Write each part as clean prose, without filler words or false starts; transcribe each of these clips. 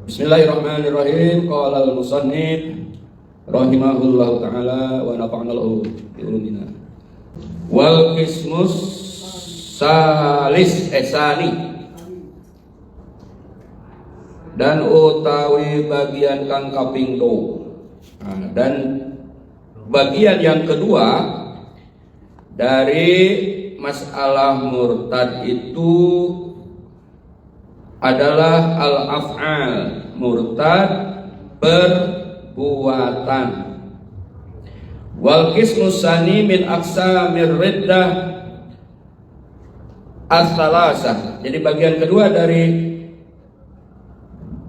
Bismillahirrahmanirrahim. Qala al-musannif rahimahullahu ta'ala wa nafa'na lahu bi ulumina. Wal qismus sani dan utawi bagian kang kaping 2. Dan bagian yang kedua dari masalah murtad itu adalah al-af'al, murtad perbuatan. Wal qismu tsani min aqsamir riddah as-salasah. Jadi bagian kedua dari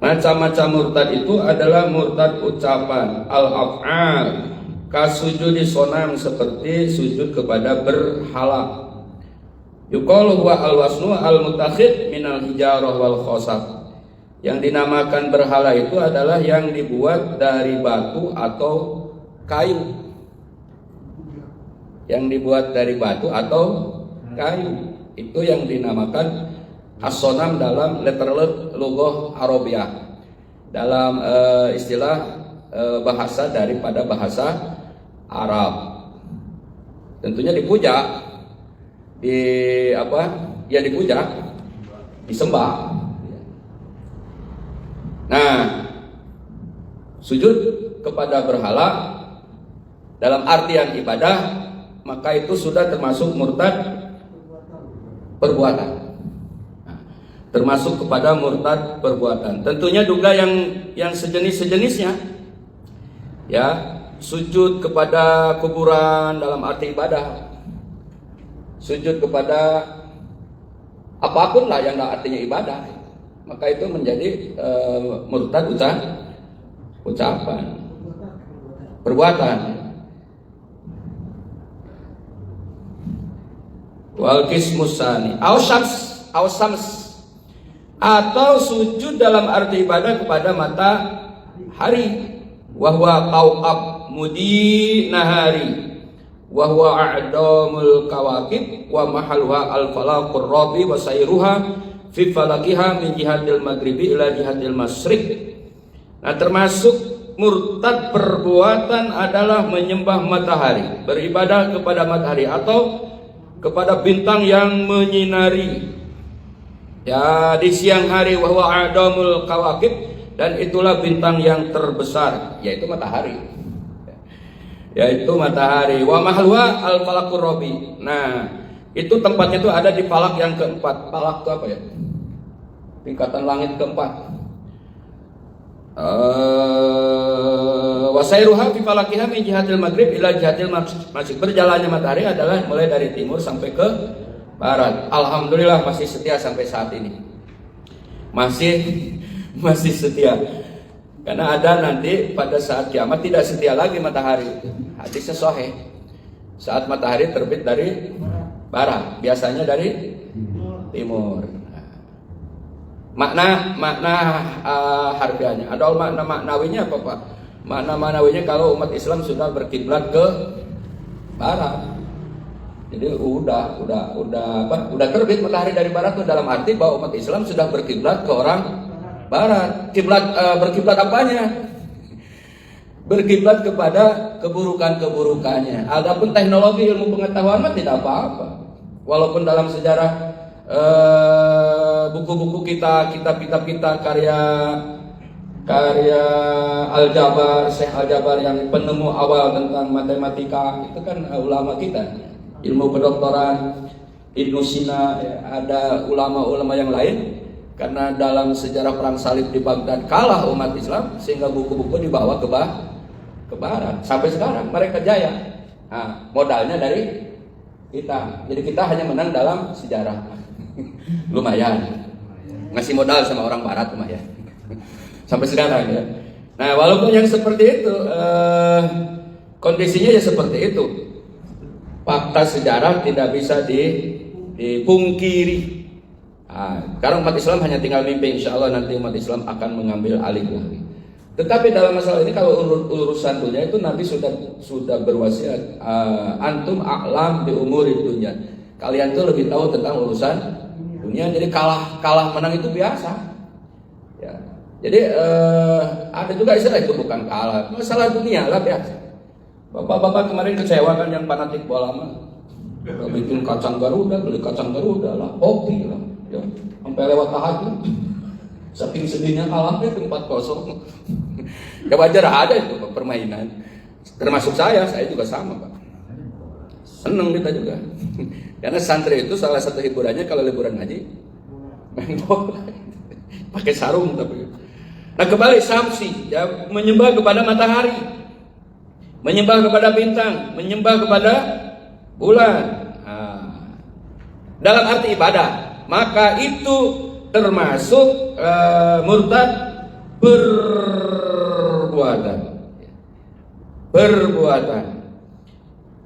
macam-macam murtad itu adalah murtad ucapan, al-af'al, kasujudi sonam, seperti sujud kepada berhala. Yuqalu huwa al-wasnu al-mutakhid minal hijarah wal khosab. Yang dinamakan berhala itu adalah yang dibuat dari batu atau kayu. Yang dibuat dari batu atau kayu, itu yang dinamakan as-sonam dalam letterlet lughah Arabiah, dalam istilah bahasa daripada bahasa Arab. Tentunya dipuja, dipuja, disembah. Nah, sujud kepada berhala dalam artian ibadah, maka itu sudah termasuk murtad perbuatan. Termasuk kepada murtad perbuatan. Tentunya juga yang sejenis-sejenisnya. Ya, sujud kepada kuburan dalam arti ibadah. Sujud kepada apapun lah yang artinya ibadah, maka itu menjadi murtad ucapan, perbuatan. Wal qismus tsani awsams, atau sujud dalam arti ibadah kepada matahari, wa huwa qauqab mudi nahari wa huwa a'damul kawakib wa mahalwa al-falaqur rabi wa sayruha fi falakiha min jihadil maghribi ila jihadil masyriq. Nah, termasuk murtad perbuatan adalah menyembah matahari, beribadah kepada matahari atau kepada bintang yang menyinari ya di siang hari, wa huwa a'damul kawakib, dan itulah bintang yang terbesar, yaitu matahari. Yaitu matahari. Wa mahalwa al-falaqur rabi. Nah, itu tempatnya itu ada di falak yang keempat. Falak itu apa ya? Tingkatan langit keempat. Wa sayruha fi falakiha min jihatil maghrib ila jihatil masyriq. Berjalannya matahari adalah mulai dari timur sampai ke barat. Alhamdulillah masih setia sampai saat ini. Masih setia. Karena ada nanti pada saat kiamat tidak setia lagi matahari. Hadisnya sahih. Saat matahari terbit dari barat, biasanya dari timur. Makna harfiahnya. Ada makna maknawinya apa Pak? Makna maknawinya kalau umat Islam sudah berkiblat ke barat. Jadi udah terbit matahari dari barat itu dalam arti bahwa umat Islam sudah berkiblat ke orang barat. Berkiblat apanya? Berkiblat kepada keburukan-keburukannya. Adapun teknologi ilmu pengetahuan mah tidak apa-apa. Walaupun dalam sejarah buku-buku kita, kitab-kitab kita, karya Al-Jabar, Syekh Al-Jabar yang penemu awal tentang matematika, itu kan ulama kita. Ilmu kedokteran, Ibnu Sina, ya, ada ulama-ulama yang lain. Karena dalam sejarah perang salib di Baghdad kalah umat Islam, sehingga buku-buku dibawa ke barat. Sampai sekarang mereka jaya. Nah, modalnya dari kita. Jadi kita hanya menang dalam sejarah. Lumayan. Ngasih modal sama orang barat lumayan. Sampai sekarang ya. Nah, walaupun yang seperti itu kondisinya ya seperti itu. Fakta sejarah tidak bisa dipungkiri. Sekarang umat Islam hanya tinggal mimpi, insya Allah nanti umat Islam akan mengambil alih lagi. Tetapi dalam masalah ini kalau urusan dunia itu Nabi sudah berwasiat, antum a'lam bi umuri dunya. Kalian tuh lebih tahu tentang urusan dunia. Jadi kalah menang itu biasa. Ya. Jadi ada juga istilah itu bukan kalah, masalah dunia lah biasa. Bapak-bapak kemarin kecewa kan yang fanatik bola mah, bikin kacang Garuda, beli kacang Garuda lah, kopi lah, ya, sampai lewat tahajud. Saking sedihnya kalahnya 4-0. Ya wajar ada itu permainan. Termasuk saya juga sama Pak. Seneng kita juga. Karena santri itu salah satu hiburannya kalau liburan ngaji main bola. Pakai sarung tapi. Nah kembali Samsi, ya, menyembah kepada matahari, menyembah kepada bintang, menyembah kepada bulan. Dalam arti ibadah, maka itu termasuk murtad perbuatan.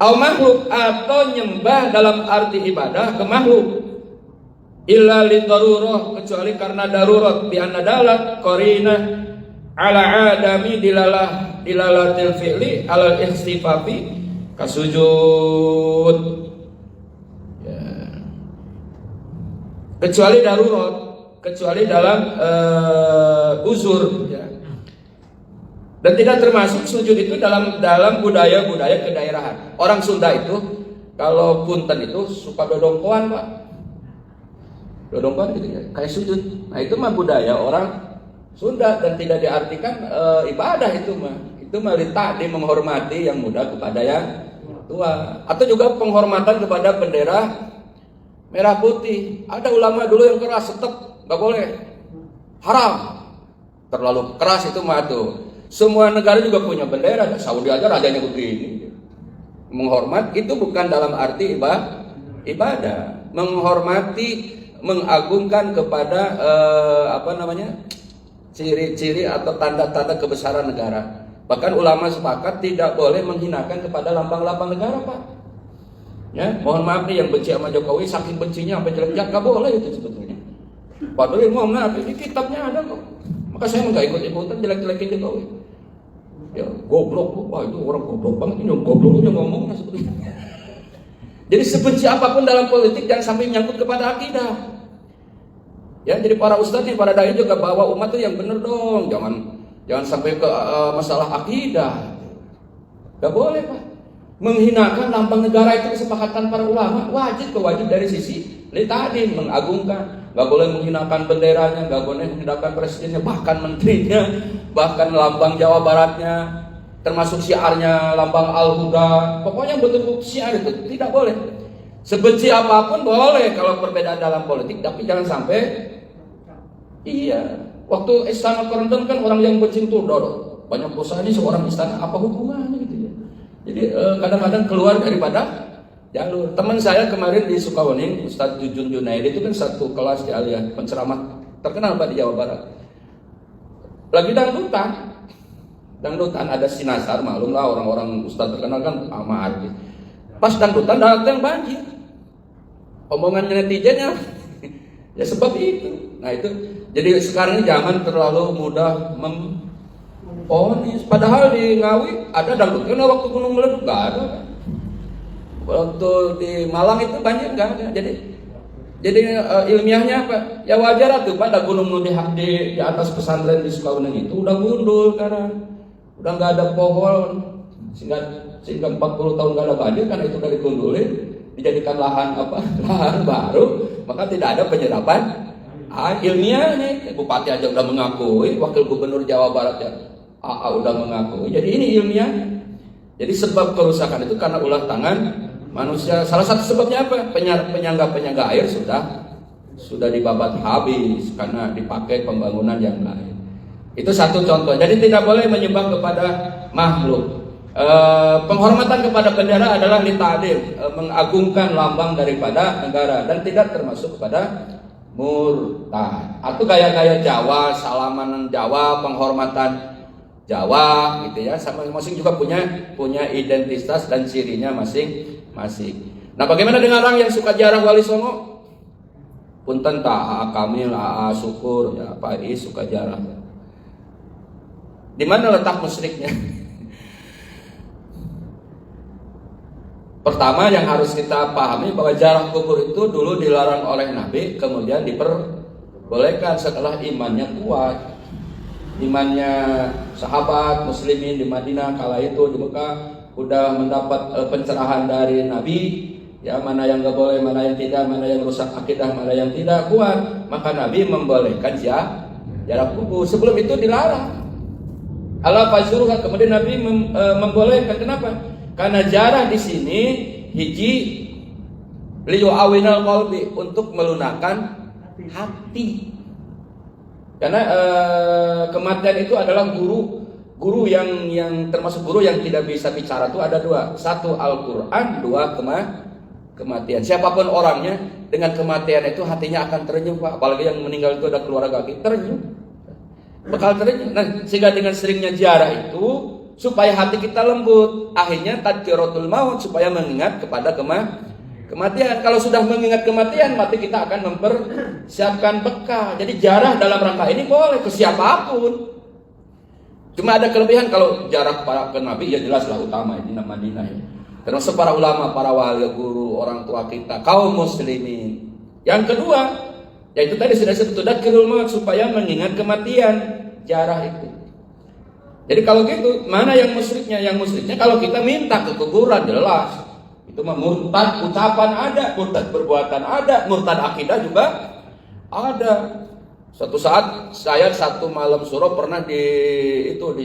Au makhluk, atau nyembah dalam arti ibadah ke makhluk. Illa li darurah, kecuali karena darurat, bi anna dalat qarinah ala adami dilalatil fi'li ala ikhtifafi kasujud. Ya. Kecuali darurat, kecuali dalam uzur, ya. Dan tidak termasuk sujud itu dalam budaya-budaya kedaerahan. Orang Sunda itu kalau punten itu suka dodongkoan Pak. Dodongkoan gitu ya, kayak sujud. Nah itu mah budaya orang Sunda dan tidak diartikan ibadah itu mah. Itu mah tadi menghormati yang muda kepada yang tua. Atau juga penghormatan kepada bendera merah putih. Ada ulama dulu yang keras, tetap nggak boleh, haram, terlalu keras itu mah tuh. Semua negara juga punya bendera. Saudi aja rajanya begini. Menghormat itu bukan dalam arti ibadah. Menghormati, mengagungkan kepada ciri-ciri atau tanda-tanda kebesaran negara. Bahkan ulama sepakat tidak boleh menghinakan kepada lambang-lambang negara Pak. Ya, mohon maaf nih yang benci sama Jokowi, saking bencinya sampai jelek-jelek, nggak boleh itu sebetulnya. Padahal mohon maaf ini kitabnya ada kok. Maka saya nggak ikut-ikutan jelek-jelekin Jokowi. Ya goblok, wah itu orang goblok banget, ini gobloknya ngomongnya sebetulnya. Jadi sebenci apapun dalam politik jangan sampai menyangkut kepada akidah. Ya, jadi para ustadz nih, para dai juga bawa umat tuh yang bener dong, jangan sampai ke masalah akidah. Gak boleh Pak. Menghinakan lambang negara itu kesepakatan para ulama, wajib dari sisi tadi mengagungkan. Gak boleh menghinakan benderanya, gak boleh menghinakan presidennya, bahkan menterinya, bahkan lambang Jawa Baratnya, termasuk syiarnya lambang Al-Huda. Pokoknya bentuk syiar itu tidak boleh. Sebenci apapun boleh kalau perbedaan dalam politik, tapi jangan sampai. Iya, waktu istana Kerenton kan orang yang benci itu banyak usahanya seorang istana, apa hubungannya gitu ya. Jadi kadang-kadang keluar daripada jalur. Teman saya kemarin di Sukawani, Ustadz Jujun Junaidi itu kan satu kelas di Aliyah, penceramah terkenal Pak di Jawa Barat. Lagi dangdutan ada sinasar, malum lah orang-orang Ustadz terkenal kan sama artis. Pas dangdutan datang banjir. Omongan netizennya ya sebab itu. Nah itu, jadi sekarang ini jangan terlalu mudah memponis. Padahal di Ngawi ada dangdut, karena waktu gunung meletus nggak ada. Waktu di Malang itu banyak nggak ada. Jadi ilmiahnya apa? Ya wajar tuh pada gunung di atas pesantren di Sukawuning itu udah gundul karena udah nggak ada pohon, sehingga 40 tahun nggak ada banjir karena itu udah digundulin, dijadikan lahan baru, maka tidak ada penyerapan ilmiahnya. Bupati aja udah mengakui, wakil gubernur Jawa Barat ya udah mengakui. Jadi ini ilmiahnya. Jadi sebab kerusakan itu karena ulah tangan manusia. Salah satu sebabnya apa? Penyangga air sudah dibabat habis karena dipakai pembangunan yang lain. Itu satu contoh. Jadi tidak boleh menyembah kepada makhluk. Penghormatan kepada bendera adalah litadil, mengagungkan lambang daripada negara, dan tidak termasuk kepada murtad. Atau gaya-gaya Jawa, salamanan Jawa, penghormatan Jawa gitu ya, sama masing-masing juga punya identitas dan cirinya masing-masing. Nah, bagaimana dengan orang yang suka jarah Wali Songo? Punten ta Kamil, Syukur, ya Pak Is suka jarah. Di mana letak musyriknya? Pertama yang harus kita pahami bahwa jarah kubur itu dulu dilarang oleh Nabi, kemudian diperbolehkan setelah imannya kuat. imannya sahabat muslimin di Madinah kala itu, di Mekah udah mendapat pencerahan dari Nabi, ya mana yang nggak boleh, mana yang tidak, mana yang rusak akidah, mana yang tidak kuat, maka Nabi membolehkan jarak kubur. Sebelum itu dilarang. Allah fazruha, kemudian Nabi membolehkan. Kenapa? Karena jarak di sini hiji liyu'awinal qalbi, untuk melunakkan hati. Karena kematian itu adalah guru yang termasuk guru yang tidak bisa bicara itu ada dua. Satu Al-Quran, dua kematian. Siapapun orangnya, dengan kematian itu hatinya akan terenyuh, Pak. Apalagi yang meninggal itu ada keluarga kita, terenyuh, bakal terenyuh. Nah, sehingga dengan seringnya ziarah itu supaya hati kita lembut, akhirnya tadkiratul maut, supaya mengingat kepada kematian. Kalau sudah mengingat kematian, mati kita akan mempersiapkan bekal. Jadi ziarah dalam rangka ini boleh ke siapapun. Cuma ada kelebihan kalau jarak ke Nabi, ya jelaslah utama di Madinah ya. Termasuk para ulama, para wali, guru, orang tua kita, kaum muslimin. Yang kedua, yaitu tadi sudah disebut tadkirul maut, supaya mengingat kematian, jarak itu. Jadi kalau gitu, mana yang musyriknya? Yang musyriknya kalau kita minta ke kuburan, jelas itu mah murtad, ucapan ada, murtad perbuatan ada, murtad akidah juga ada. Suatu saat saya satu malam suro pernah di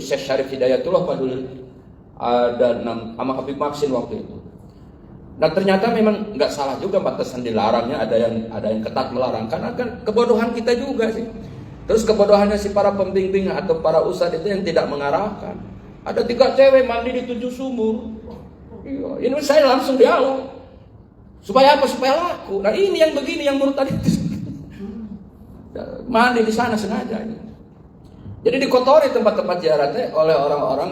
Syekh Syarif Hidayatullah Pak dulu, ada sama Habib Maksin waktu itu. Nah ternyata memang nggak salah juga batasan dilarangnya, ada yang ketat melarang, karena kan kebodohan kita juga sih. Terus kebodohannya si para pembimbing atau para ustadz itu yang tidak mengarahkan. Ada 3 cewek mandi di 7 sumur. Iya, ini saya langsung dialog. Supaya apa? Supaya laku. Nah ini yang begini yang murtad itu. Mandi di sana sengaja. Jadi dikotori tempat-tempat ziaratnya oleh orang-orang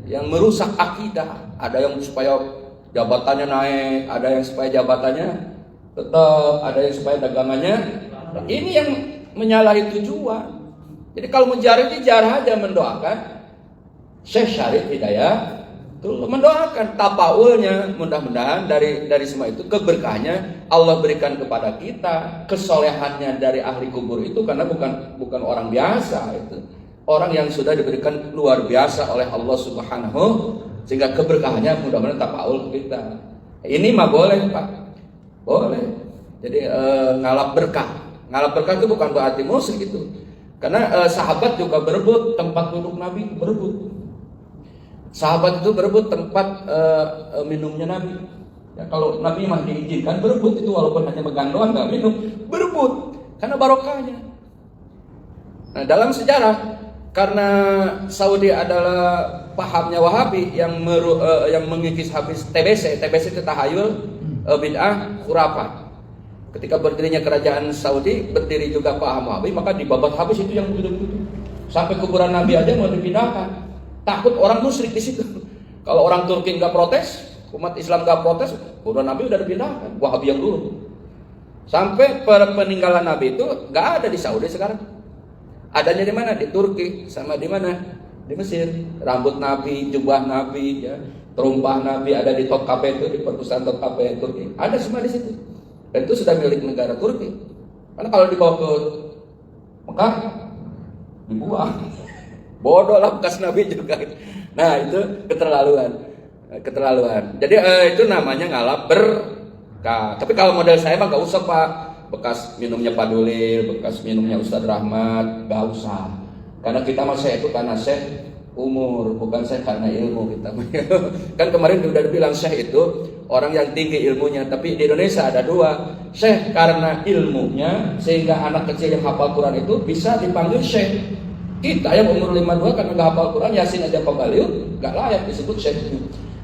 yang merusak akidah. Ada yang supaya jabatannya naik, ada yang supaya jabatannya tetap, ada yang supaya dagangannya. Ini yang menyalahi tujuan. Jadi kalau menziarah itu ziarah aja, mendoakan Syekh Syarif Hidayah, mendoakan tapaulnya, mudah-mudahan dari semua itu keberkahannya Allah berikan kepada kita, kesolehannya dari ahli kubur itu, karena bukan orang biasa itu. Orang yang sudah diberikan luar biasa oleh Allah Subhanahu, sehingga keberkahannya mudah-mudahan tapaul kita. Ini mah boleh, Pak. Boleh. Jadi ngalap berkah. Ngalap berkah itu bukan berarti musyrik itu. Karena sahabat juga berebut tempat duduk Nabi, berebut. Sahabat itu berebut tempat minumnya Nabi. Ya, kalau Nabi mah diizinkan berebut itu, walaupun hanya megang doang nggak minum, berebut karena barokahnya. Nah dalam sejarah, karena Saudi adalah pahamnya Wahabi yang mengikis habis TBC itu tahayul, bid'ah, khurafat. Ketika berdirinya kerajaan Saudi, berdiri juga paham Wahabi, maka dibabat habis itu yang begitu-begitu. Sampai kuburan Nabi aja mau dipindahkan. Takut orang musyrik di situ. Kalau orang Turki nggak protes, umat Islam nggak protes, kuburan Nabi udah dipindahkan. Wahabi yang dulu. Sampai peninggalan Nabi itu nggak ada di Saudi sekarang. Adanya di mana? Di Turki, sama di mana? Di Mesir. Rambut Nabi, jubah Nabi, ya, terumpah Nabi ada di Topkapi itu, di perpustakaan Topkapi Turki. Ada semua di situ. Dan itu sudah milik negara Turki. Karena kalau dibawa ke Mekah, dibuang. Bodoh lah bekas Nabi juga. Nah itu keterlaluan. Jadi itu namanya ngalap berkah. Tapi kalau model saya mah gak usah, Pak. Bekas minumnya Pak Dulil, bekas minumnya Ustadz Rahmat, gak usah. Karena kita mah Syekh itu karena Syekh umur, bukan Syekh karena ilmu kita. Kan kemarin udah dibilang Syekh itu orang yang tinggi ilmunya. Tapi di Indonesia ada 2, Syekh karena ilmunya, sehingga anak kecil yang hafal Quran itu bisa dipanggil Syekh. Kita yang umur 52 karena nggak hafal Quran, Yasin aja pembaliut, nggak layak disebut Syekh.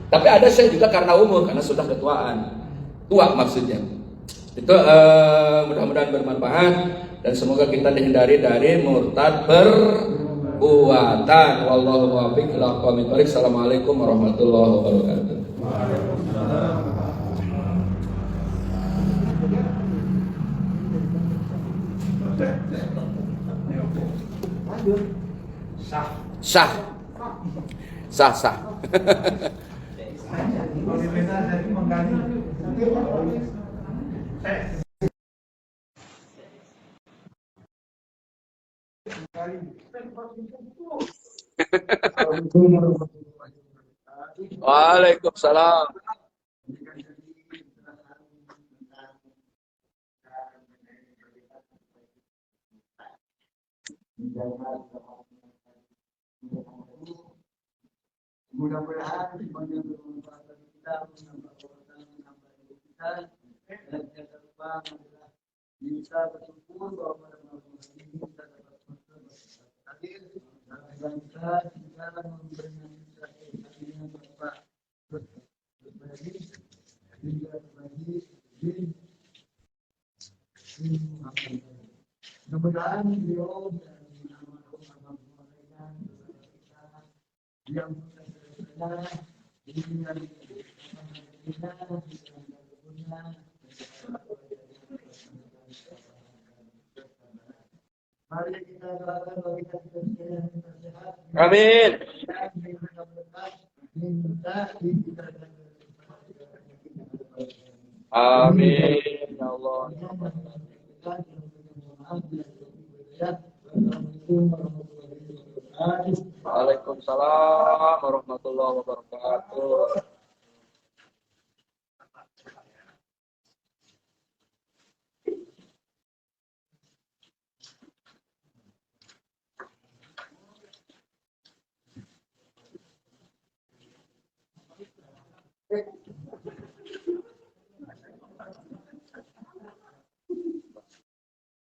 Tapi ada Syekh juga karena umur, karena sudah ketuaan, tua maksudnya. Itu mudah-mudahan bermanfaat dan semoga kita dihindari dari murtad perbuatan. Wallahu muwaffiq ila aqwamit thoriq. Assalamualaikum warahmatullahi wabarakatuh. Sah. Waalaikumsalam. Mudah-mudahan semuanya bermanfaat bagi kita, menambah wawasan, menambah ilmu kita, dan jangan lupa adalah bisa bersyukur bahwa pada malam hari ini kita dapat hadir dan kita juga memberikan inspirasi yang Bapak berbagi juga berbagi di mudah-mudahan beliau dan almarhum mereka yang mari kita doakan bagi kita sekalian yang sehat. Amin. Amin ya Allah. Waalaikumsalam warahmatullahi wabarakatuh.